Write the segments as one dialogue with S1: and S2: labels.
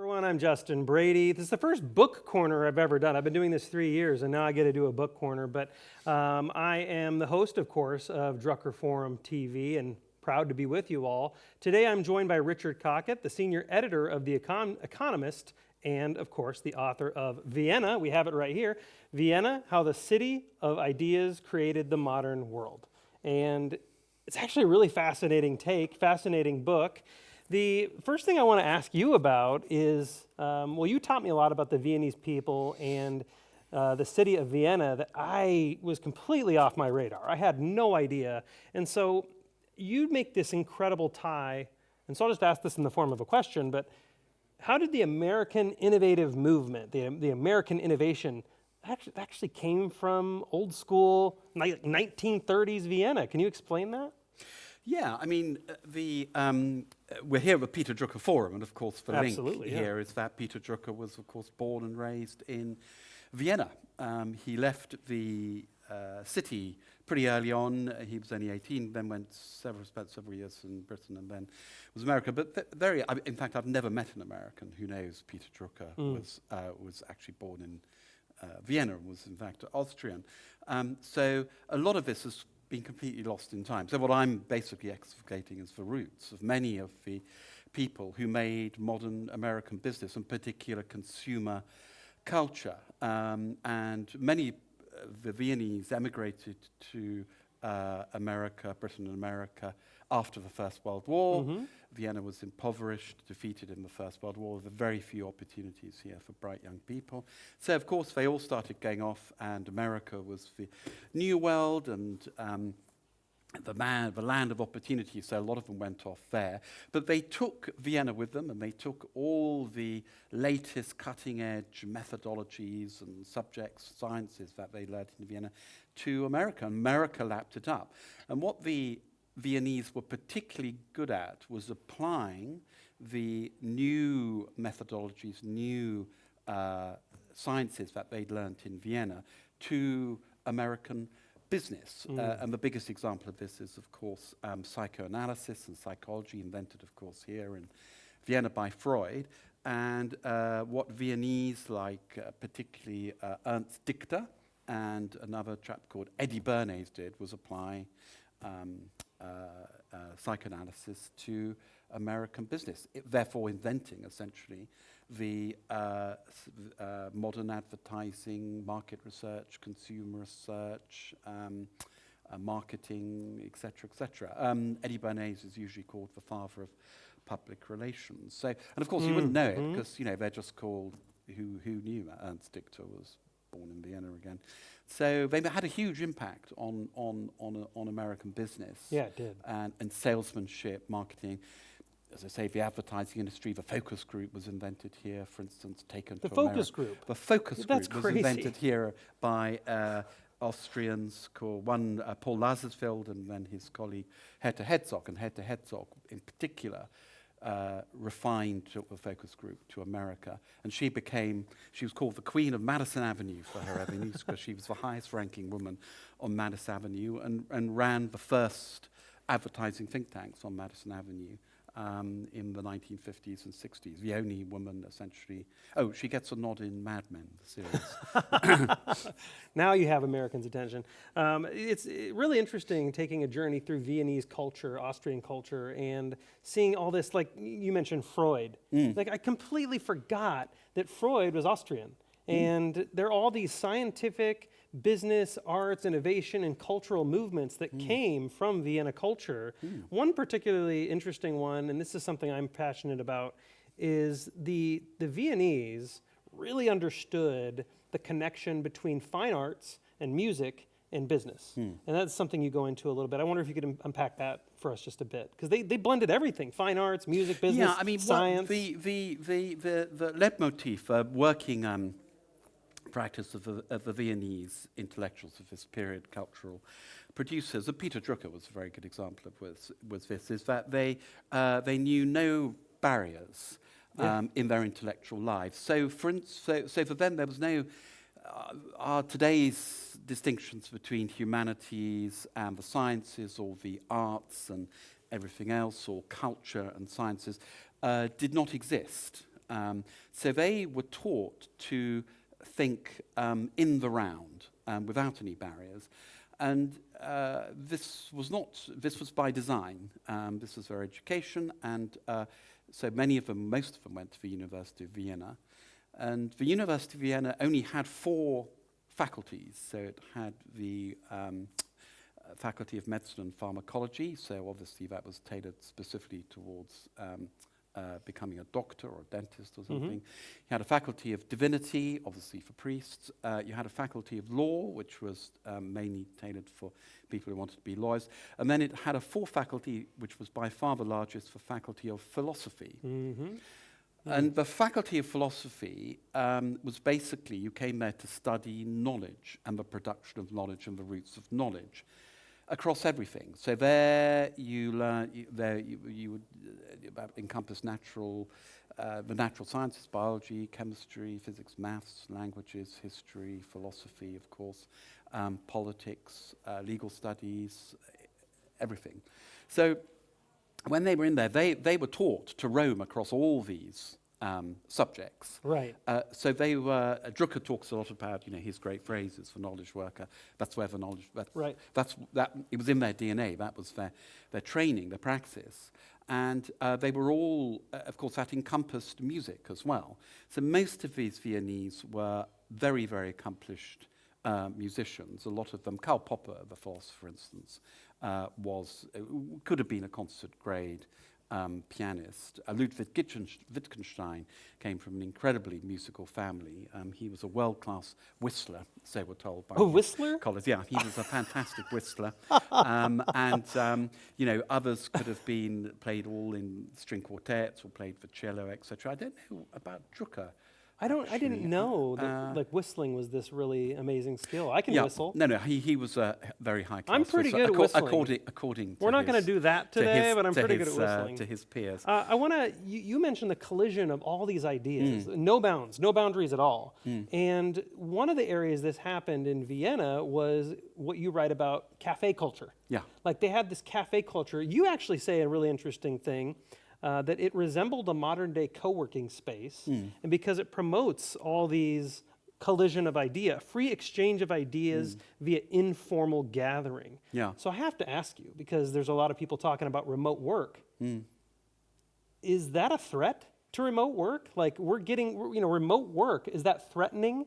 S1: Everyone, I'm Justin Brady. This is the first book corner I've ever done. I've been doing this 3 years, and now I get to do a book corner. But I am the host, of course, of Drucker Forum TV, and proud to be with you all. Today, I'm joined by Richard Cockett, the senior editor of the Economist, and, of course, the author of Vienna. We have it right here. Vienna, How the City of Ideas Created the Modern World. And it's actually a really fascinating book. The first thing I want to ask you about is, you taught me a lot about the Viennese people and the city of Vienna that I was completely off my radar. I had no idea. And so you make this incredible tie, and so I'll just ask this in the form of a question, but how did the American innovative movement, the American innovation, actually came from old school 1930s Vienna? Can you explain that?
S2: Yeah, I mean, we're here at Peter Drucker Forum, and of course the link here is that Peter Drucker was, of course, born and raised in Vienna. He left the city pretty early on. He was only 18, then spent several years in Britain, and then was America. But in fact, I've never met an American who knows Peter Drucker was actually born in Vienna and was, in fact, Austrian. So a lot of this has been completely lost in time. So what I'm basically excavating is the roots of many of the people who made modern American business, in particular consumer culture. And many of the Viennese emigrated to Britain and America, after the First World War. Mm-hmm. Vienna was impoverished, defeated in the First World War, with very few opportunities here for bright young people. So, of course, they all started going off, and America was the new world and the land of opportunity, so a lot of them went off there. But they took Vienna with them, and they took all the latest cutting-edge methodologies and subjects, sciences that they learned in Vienna to America. America lapped it up. And what the Viennese were particularly good at was applying the new methodologies, new sciences that they'd learnt in Vienna to American business. And the biggest example of this is, of course, psychoanalysis and psychology, invented, of course, here in Vienna by Freud. And what Viennese, like particularly Ernst Dichter and another chap called Eddie Bernays did, was apply psychoanalysis to American business, therefore inventing essentially the modern advertising, market research, consumer research, marketing, etc., etc. Eddie Bernays is usually called the father of public relations. So, and of course you wouldn't know it because they're just called. Who knew that Ernst Dichter was born in Vienna again? So they had a huge impact on American business.
S1: Yeah, it did.
S2: And salesmanship, marketing. As I say, the advertising industry, the focus group was invented here, for instance, taken to America.
S1: Focus group?
S2: The focus
S1: That's
S2: group
S1: crazy.
S2: was invented here by Austrians called Paul Lazarsfeld and then his colleague Herta Herzog. And Herta Herzog, in particular, refined the focus group to America, and she was called the Queen of Madison Avenue for her avenues because she was the highest ranking woman on Madison Avenue and ran the first advertising think tanks on Madison Avenue in the 1950s and 60s. The only woman essentially. Oh, she gets a nod in Mad Men, the series.
S1: Now you have Americans' attention. It's really interesting taking a journey through Viennese culture, Austrian culture, and seeing all this, like you mentioned Freud. Like I completely forgot that Freud was Austrian. And there are all these scientific, business, arts, innovation, and cultural movements that came from Vienna culture. One particularly interesting one, and this is something I'm passionate about, is the Viennese really understood the connection between fine arts and music and business. And that's something you go into a little bit. I wonder if you could unpack that for us just a bit, because they blended everything: fine arts, music, business, science.
S2: The leitmotif, working practice of the Viennese intellectuals of this period, cultural producers, and Peter Drucker was a very good example of this, is that they knew no barriers in their intellectual lives. So for them there was no today's distinctions between humanities and the sciences, or the arts and everything else, or culture and sciences, did not exist So they were taught to think in the round without any barriers. And this was by design. This was their education, and so most of them went to the University of Vienna. And the University of Vienna only had 4 faculties. So it had the Faculty of Medicine and Pharmacology, so obviously that was tailored specifically towards becoming a doctor or a dentist or something. You had a Faculty of Divinity, obviously for priests. You had a Faculty of Law, which was mainly tailored for people who wanted to be lawyers. And then it had a 4th faculty, which was by far the largest, for Faculty of Philosophy. And the Faculty of Philosophy was basically, you came there to study knowledge and the production of knowledge and the roots of knowledge across everything. So there you learn, you would encompass the natural sciences, biology, chemistry, physics, maths, languages, history, philosophy, of course, politics, legal studies, everything. So when they were in there, they were taught to roam across all these subjects.
S1: Right.
S2: So they were. Drucker talks a lot about, his great phrases for knowledge worker. That's where the knowledge.
S1: Right.
S2: It was in their DNA. That was their training, their praxis, and they were all, of course, that encompassed music as well. So most of these Viennese were very, very accomplished musicians. A lot of them. Karl Popper, the philosopher, for instance, could have been a concert grade pianist. Ludwig Wittgenstein came from an incredibly musical family. He was a world-class whistler, so we're told by
S1: whistler?
S2: Collins. Yeah, he was a fantastic whistler. Others could have been played all in string quartets or played for cello, etc. I don't know about Drucker.
S1: I didn't know that whistling was this really amazing skill. I can whistle.
S2: No, he was a very high class.
S1: I'm pretty good at whistling.
S2: According to
S1: We're not going to do that today, but I'm pretty good at whistling.
S2: To his peers.
S1: I want to. You mentioned the collision of all these ideas. No bounds, no boundaries at all. And one of the areas this happened in Vienna was what you write about cafe culture.
S2: Yeah.
S1: Like they had this cafe culture. You actually say a really interesting thing. That it resembled a modern-day co-working space, and because it promotes all these collision of free exchange of ideas via informal gathering.
S2: Yeah.
S1: So I have to ask you, because there's a lot of people talking about remote work. Is that a threat to remote work? Like we're getting, remote work, is that threatening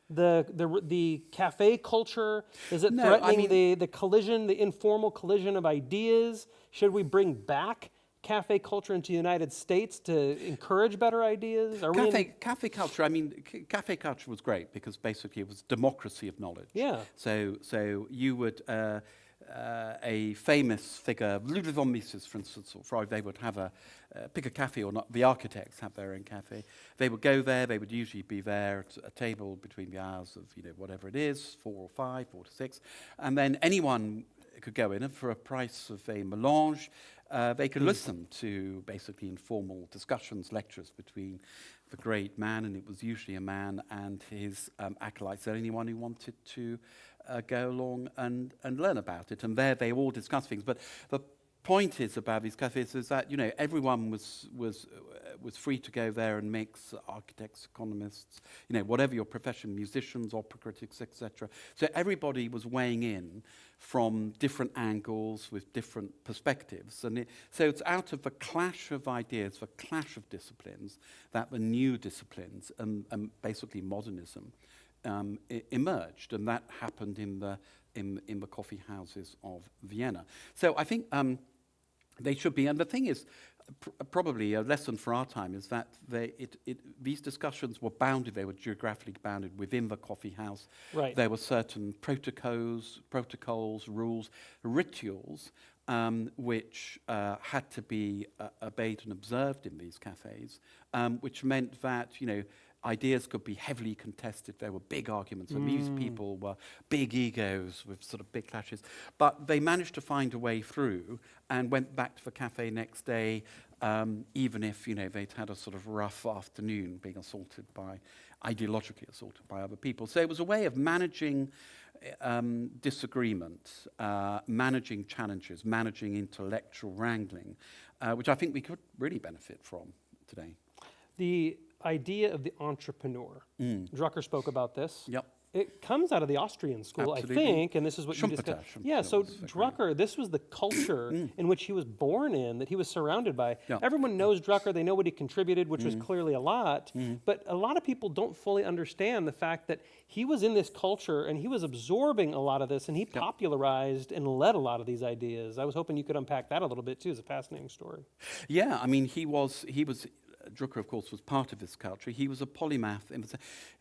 S1: the cafe culture? Is it threatening the collision, the informal collision of ideas? Should we bring back cafe culture into the United States to encourage better ideas?
S2: Cafe culture, cafe culture was great because basically it was democracy of knowledge.
S1: Yeah.
S2: So you would, a famous figure, Ludwig von Mises, for instance, or Freud, they would have pick a cafe, or not, the architects have their own cafe. They would go there, they would usually be there at a table between the hours of, whatever it is, 4 or 5, 4 to 6, and then anyone could go in, and for a price of a melange, they could listen to basically informal discussions, lectures between the great man, and it was usually a man and his acolytes, and anyone who wanted to go along and learn about it. And there they all discuss things. But the point is about these cafes is that everyone was free to go there and mix, architects, economists, whatever your profession, musicians, opera critics, etc. So everybody was weighing in from different angles with different perspectives. And so it's out of the clash of ideas, the clash of disciplines, that the new disciplines and basically modernism emerged. And that happened in the coffee houses of Vienna. So I think they should be. And the thing is, probably a lesson for our time is that these discussions were bounded, they were geographically bounded within the coffee house.
S1: Right.
S2: There were certain protocols, rules, rituals, which had to be obeyed and observed in these cafes, which meant that, ideas could be heavily contested. There were big arguments, and these people were big egos with sort of big clashes. But they managed to find a way through and went back to the cafe next day, even if, they'd had a sort of rough afternoon being ideologically assaulted by other people. So it was a way of managing disagreement, managing challenges, managing intellectual wrangling, which I think we could really benefit from today.
S1: idea of the entrepreneur. Drucker spoke about this.
S2: Yep.
S1: It comes out of the Austrian school,
S2: Absolutely.
S1: I think, and this is what you discussed. Yeah, so Drucker, this was the culture in which he was born in, that he was surrounded by.
S2: Yeah.
S1: Everyone knows Drucker, they know what he contributed, which was clearly a lot, but a lot of people don't fully understand the fact that he was in this culture and he was absorbing a lot of this, and he popularized and led a lot of these ideas. I was hoping you could unpack that a little bit too. It's a fascinating story.
S2: Yeah, I mean, he was Drucker, of course, was part of this culture. He was a polymath.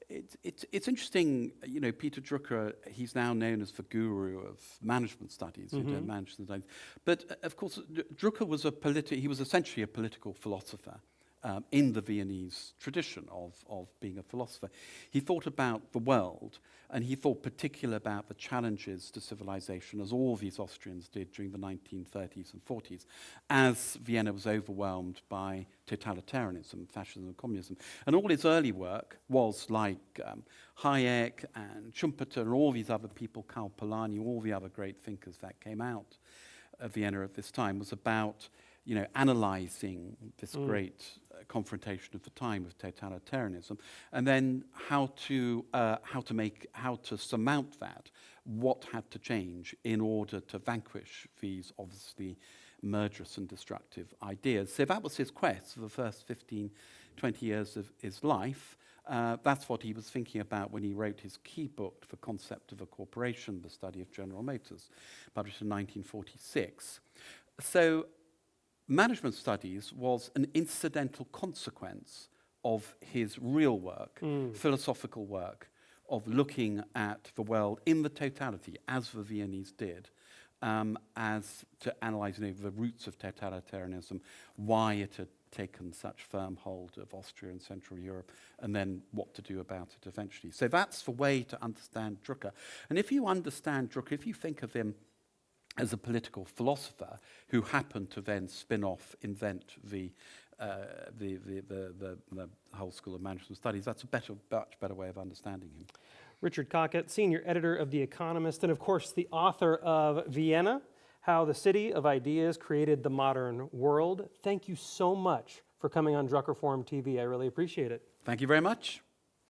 S2: It's interesting, you know, Peter Drucker, he's now known as the guru of management studies, management studies. But, of course, Drucker was he was essentially a political philosopher in the Viennese tradition of being a philosopher. He thought about the world, and he thought particularly about the challenges to civilization, as all these Austrians did during the 1930s and 40s, as Vienna was overwhelmed by totalitarianism, fascism and communism. And all his early work was like Hayek and Schumpeter and all these other people, Karl Polanyi, all the other great thinkers that came out of Vienna at this time, was about, you know, analyzing this great confrontation of the time with totalitarianism, and then how to surmount that, what had to change in order to vanquish these obviously murderous and destructive ideas. So that was his quest for the first 15, 20 years of his life. That's what he was thinking about when he wrote his key book, The Concept of a Corporation, The Study of General Motors, published in 1946. So management studies was an incidental consequence of his real work, philosophical work, of looking at the world in the totality, as the Viennese did, as to analyze, you know, the roots of totalitarianism, why it had taken such firm hold of Austria and Central Europe, and then what to do about it eventually. So that's the way to understand Drucker. And if you understand Drucker, if you think of him as a political philosopher who happened to then invent the whole school of management studies, that's a much better way of understanding him.
S1: Richard Cockett, senior editor of The Economist, and of course the author of Vienna, How the City of Ideas Created the Modern World. Thank you so much for coming on Drucker Forum TV. I really appreciate it.
S2: Thank you very much.